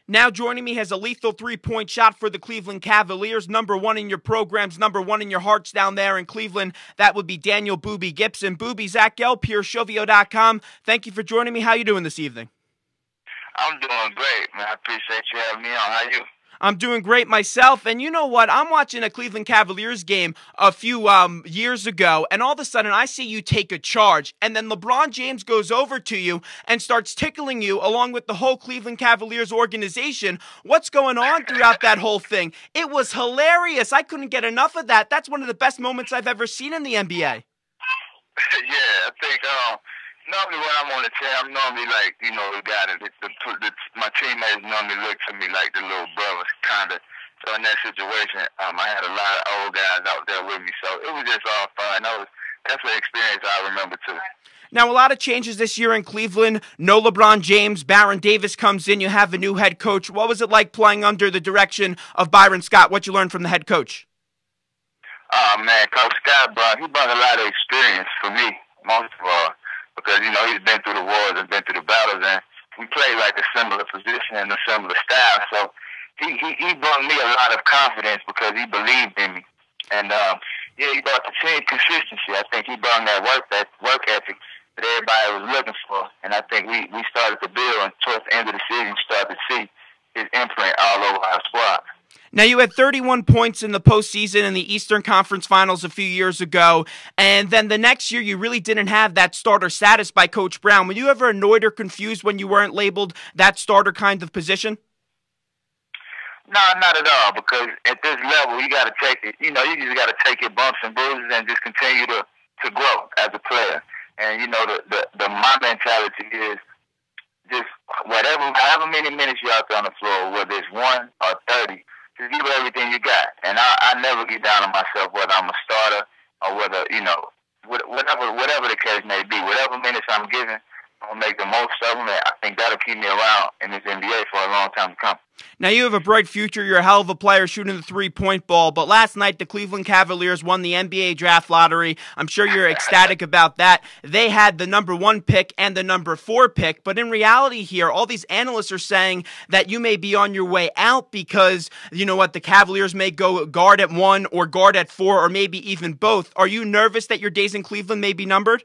Now joining me has a lethal three-point shot for the Cleveland Cavaliers. Number one in your programs, number one in your hearts down there in Cleveland. That would be Daniel Boobie Gibson. Boobie, Zach Gelb here, Shovio.com. Thank you for joining me. How you doing this evening? I'm doing great, man. I appreciate you having me on. How you? I'm doing great myself, and you know what? I'm watching a Cleveland Cavaliers game a few years ago, and all of a sudden I see you take a charge, and then LeBron James goes over to you and starts tickling you along with the whole Cleveland Cavaliers organization. What's going on throughout that whole thing? It was hilarious. I couldn't get enough of that. That's one of the best moments I've ever seen in the NBA. Yeah, I think normally when I'm on the team, I'm normally like, the guy that my teammates normally look to me like the little brothers, kind of. So in that situation, I had a lot of old guys out there with me, so it was just all fun. That's an experience I remember too. Now, a lot of changes this year in Cleveland. No LeBron James. Baron Davis comes in. You have a new head coach. What was it like playing under the direction of Byron Scott? What you learned from the head coach? Oh, man, Coach Scott, he brought a lot of experience for me, most of all. Because, he's been through the wars and been through the battles, and we play like a similar position and a similar style. So he brought me a lot of confidence because he believed in me. And, he brought the team consistency. I think he brought that work ethic that everybody was looking for. And I think we started to build, and towards the end of the season, started to see his imprint all over our squad. Now, you had 31 points in the postseason in the Eastern Conference Finals a few years ago, and then the next year you really didn't have that starter status by Coach Brown. Were you ever annoyed or confused when you weren't labeled that starter kind of position? No, not at all, because at this level, you got to take it. You just got to take your bumps and bruises and just continue to grow as a player. And, my mentality is just however many minutes you're out there on the floor, whether it's 1 or 30, just give it everything you got. And I never get down on myself whether I'm a starter or whether, whatever the case may be. Whatever minutes I'm given, I'm going to make the most of them. And I think that'll keep me around in this NBA for a long time to come. Now, you have a bright future. You're a hell of a player shooting the three-point ball. But last night, the Cleveland Cavaliers won the NBA draft lottery. I'm sure you're ecstatic about that. They had the number 1 pick and the number 4 pick. But in reality here, all these analysts are saying that you may be on your way out because, the Cavaliers may go guard at 1 or guard at 4 or maybe even both. Are you nervous that your days in Cleveland may be numbered?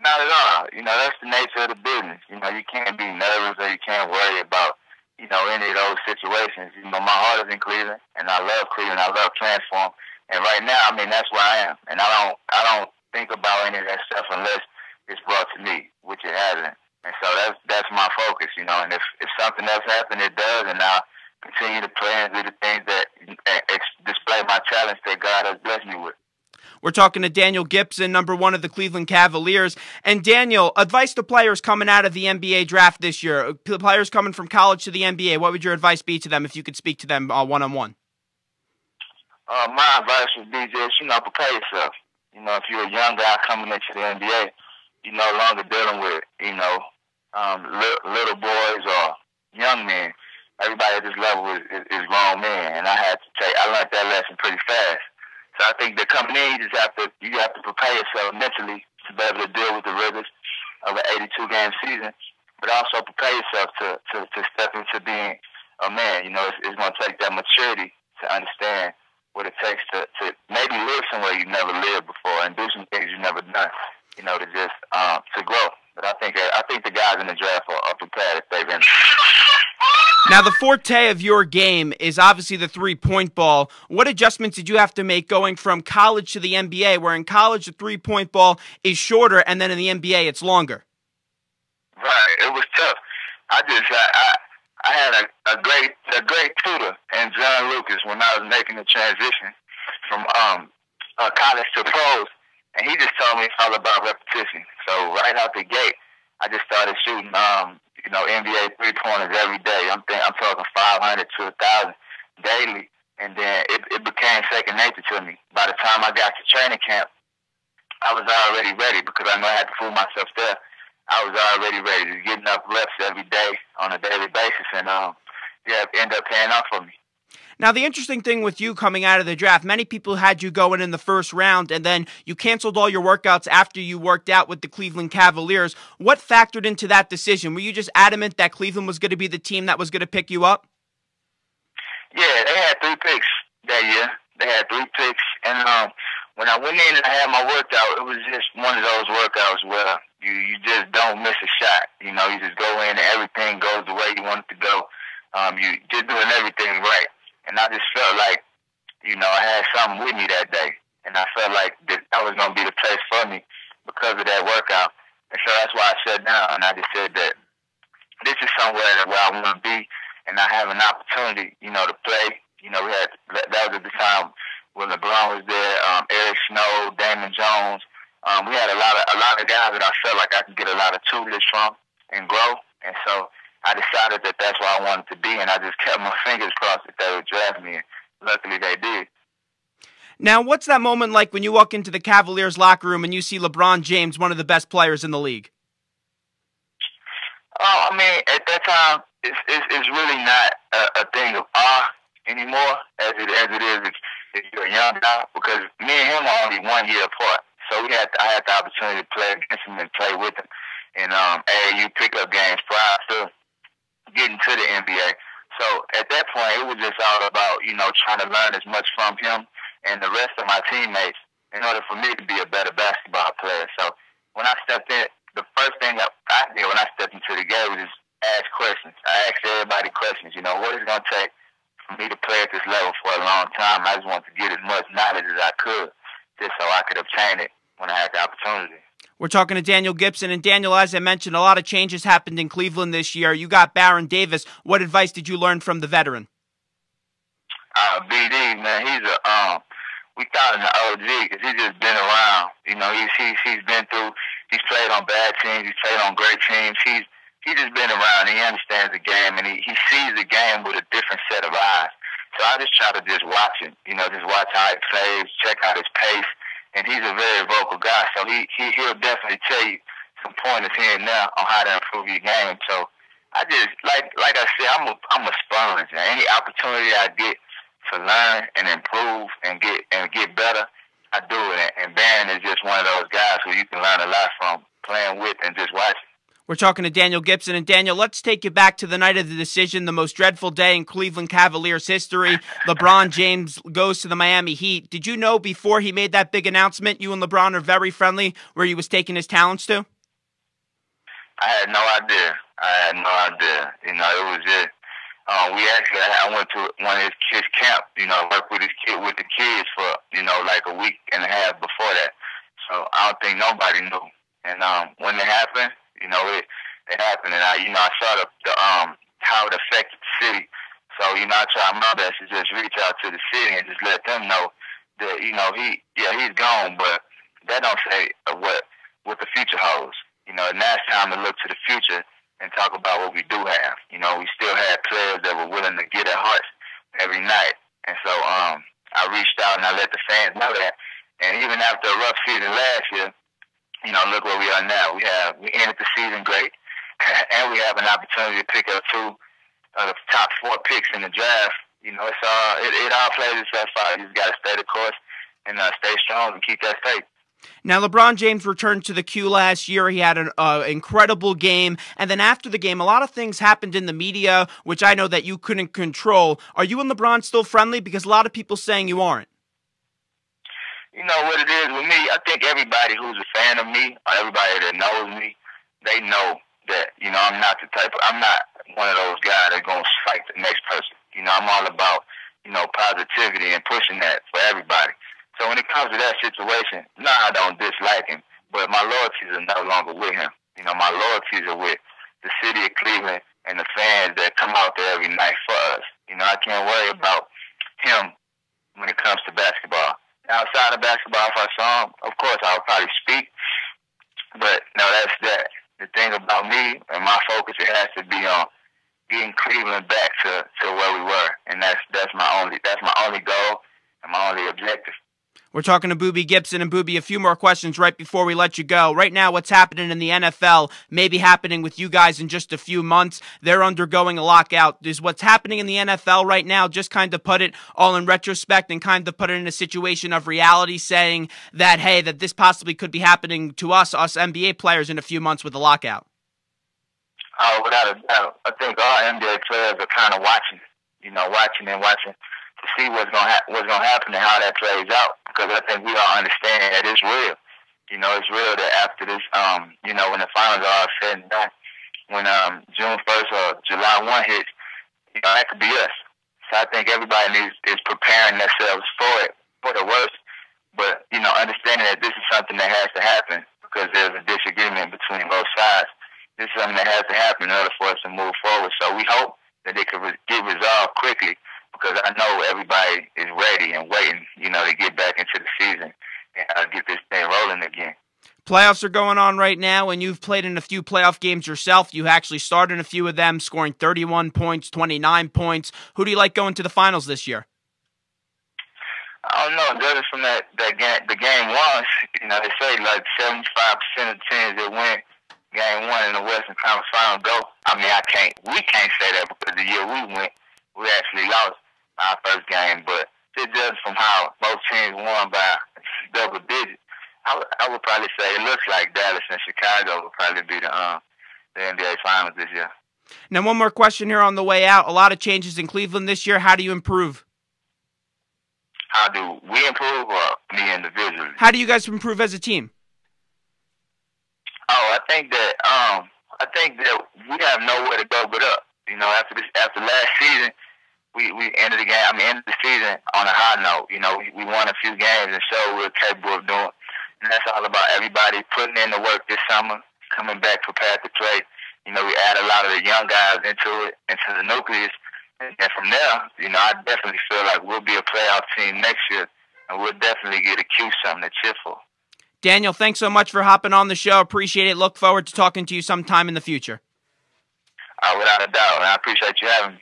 Not at all. That's the nature of the business. You can't be nervous or you can't worry about any of those situations. My heart is in Cleveland, and I love Cleveland. I love playing for them. And right now, that's where I am. And I don't think about any of that stuff unless it's brought to me, which it hasn't. And so that's my focus, And if something else happens, it does, and I'll continue to play and do the things that display my talents that God has blessed me with. We're talking to Daniel Gibson, number 1 of the Cleveland Cavaliers. And Daniel, advice to players coming out of the NBA draft this year, players coming from college to the NBA, what would your advice be to them if you could speak to them one-on-one? My advice would be just, prepare yourself. If you're a young guy coming into the NBA, you're no longer dealing with, little boys or young men. Everybody at this level is grown men. And I learned that lesson pretty fast. So I think that coming in, you have to prepare yourself mentally to be able to deal with the rigors of an 82-game season, but also prepare yourself to step into being a man. It's going to take that maturity to understand what it takes to maybe live somewhere you've never lived before and do some things you've never done. To grow. But I think the guys in the draft are prepared if they've been. Now, the forte of your game is obviously the three-point ball. What adjustments did you have to make going from college to the NBA, where in college the three-point ball is shorter and then in the NBA it's longer? Right. It was tough. I had a great tutor in John Lucas when I was making the transition from college to pros, and he just told me it's all about repetition. So right out the gate, I just started shooting NBA three-pointers every day. I'm talking 500 to 1,000 daily, and then it became second nature to me. By the time I got to training camp, I was already ready because I know I had to prove myself there. I was already ready, just getting up reps every day on a daily basis, and it ended up paying off for me. Now, the interesting thing with you coming out of the draft, many people had you going in the first round, and then you canceled all your workouts after you worked out with the Cleveland Cavaliers. What factored into that decision? Were you just adamant that Cleveland was going to be the team that was going to pick you up? Yeah, they had 3 picks that year. They had 3 picks, and when I went in and I had my workout, it was just one of those workouts where you just don't miss a shot. You know, you just go in and everything goes the way you want it to go. You just doing everything right. And I just felt like, you know, I had something with me that day. And I felt like that was going to be the place for me because of that workout. And so that's why I sat down. And I just said that this is somewhere where I want to be. And I have an opportunity, you know, to play. You know, that was at the time when LeBron was there, Eric Snow, Damon Jones. We had a lot of guys that I felt like I could get a lot of tutelage from and grow. And so I decided that that's where I wanted to be, and I just kept my fingers crossed that they would draft me, and luckily they did. Now, what's that moment like when you walk into the Cavaliers locker room and you see LeBron James, one of the best players in the league? Oh, I mean, at that time, it's really not a thing of awe anymore as it is if you're a young guy, because me and him are only 1 year apart. So I had the opportunity to play against him and play with him in AAU pickup games prior to getting to the NBA. So at that point, it was just all about, you know, trying to learn as much from him and the rest of my teammates in order for me to be a better basketball player. So when I stepped in, the first thing that I did when I stepped into the game was just ask questions. I asked everybody questions. You know, what is it going to take for me to play at this level for a long time? I just wanted to get as much knowledge as I could just so I could obtain it when I had the opportunity. We're talking to Daniel Gibson. And Daniel, as I mentioned, a lot of changes happened in Cleveland this year. You got Baron Davis. What advice did you learn from the veteran? BD, man, we call him the OG because he's just been around. You know, he's been through, he's played on bad teams, he's played on great teams. He's just been around. He understands the game, and he sees the game with a different set of eyes. So I just try to just watch him, you know, just watch how he plays, check out his pace. And he's a very vocal guy, so he'll definitely tell you some pointers here and there on how to improve your game. So I just like I said, I'm a sponge. And any opportunity I get to learn and improve and get better, I do it. And Baron is just one of those guys who you can learn a lot from, playing with and just watching. We're talking to Daniel Gibson. And Daniel, let's take you back to the night of the decision, the most dreadful day in Cleveland Cavaliers history. LeBron James goes to the Miami Heat. Did you know before he made that big announcement, you and LeBron are very friendly, where he was taking his talents to? I had no idea. You know, it was just, I went to one of his camp, you know, worked with the kids for, you know, like a week and a half before that. So I don't think nobody knew. And when it happened, you know, it happened, and I saw the how it affected the city. So, you know, I tried my best to just reach out to the city and just let them know that, you know, he's gone, but that don't say what the future holds. You know, now it's time to look to the future and talk about what we do have. You know, we still had players that were willing to get their hearts every night, and so I reached out and I let the fans know that. And even after a rough season last year, you know, look where we are now. We ended the season great, and we have an opportunity to pick up 2 of the top 4 picks in the draft. You know, it all plays itself out. You just got to stay the course and stay strong and keep that faith. Now, LeBron James returned to the Q last year. He had an incredible game. And then after the game, a lot of things happened in the media, which I know that you couldn't control. Are you and LeBron still friendly? Because a lot of people saying you aren't. You know what it is with me? I think everybody who's a fan of me, or everybody that knows me, they know that, you know, I'm not one of those guys that's going to fight the next person. You know, I'm all about, you know, positivity and pushing that for everybody. So when it comes to that situation, no, I don't dislike him, but my loyalties are no longer with him. You know, my loyalties are with the city of Cleveland and the fans that come out there every night for us. You know, I can't worry about him when it comes to basketball. Outside of basketball, if I saw him, of course I would probably speak. But no, that's that. The thing about me and my focus, it has to be on getting Cleveland back to where we were, and that's my only goal and my only objective. We're talking to Boobie Gibson. And Boobie, a few more questions right before we let you go. Right now, what's happening in the NFL may be happening with you guys in just a few months. They're undergoing a lockout. Is what's happening in the NFL right now, just kind of put it all in retrospect and kind of put it in a situation of reality, saying that, hey, that this possibly could be happening to us NBA players in a few months with a lockout? Oh, without a doubt. I think all NBA players are kind of watching to see what's gonna happen and how that plays out. Because I think we all understand that it's real. It's real that after this, when the finals are all said and done, when June 1st or July 1 hits, that could be us. So I think everybody is preparing themselves for the worst. But understanding that this is something that has to happen because there's a disagreement between both sides. This is something that has to happen in order for us to move forward. So we hope that it could get resolved quickly. Because I know everybody is ready and waiting, to get back into the season and get this thing rolling again. Playoffs are going on right now, and you've played in a few playoff games yourself. You actually started in a few of them, scoring 31 points, 29 points. Who do you like going to the finals this year? I don't know. Judging from the game once, they say like 75% of the teams that win game one in the Western Conference Final go. I mean, we can't say that because the year we went, we actually lost our first game, but just judging from how both teams won by double digits, I would probably say it looks like Dallas and Chicago will probably be the NBA Finals this year. Now, one more question here on the way out. A lot of changes in Cleveland this year. How do you improve? How do we improve, or me individually? How do you guys improve as a team? Oh, I think that we have nowhere to go but up. After last season, we ended the season on a high note. We won a few games and showed what we're capable of doing. And that's all about everybody putting in the work this summer, coming back prepared to play. We add a lot of the young guys into the nucleus. And from there, I definitely feel like we'll be a playoff team next year, and we'll definitely get a Q something to cheer for. Daniel, thanks so much for hopping on the show. Appreciate it. Look forward to talking to you sometime in the future. Without a doubt, and I appreciate you having me.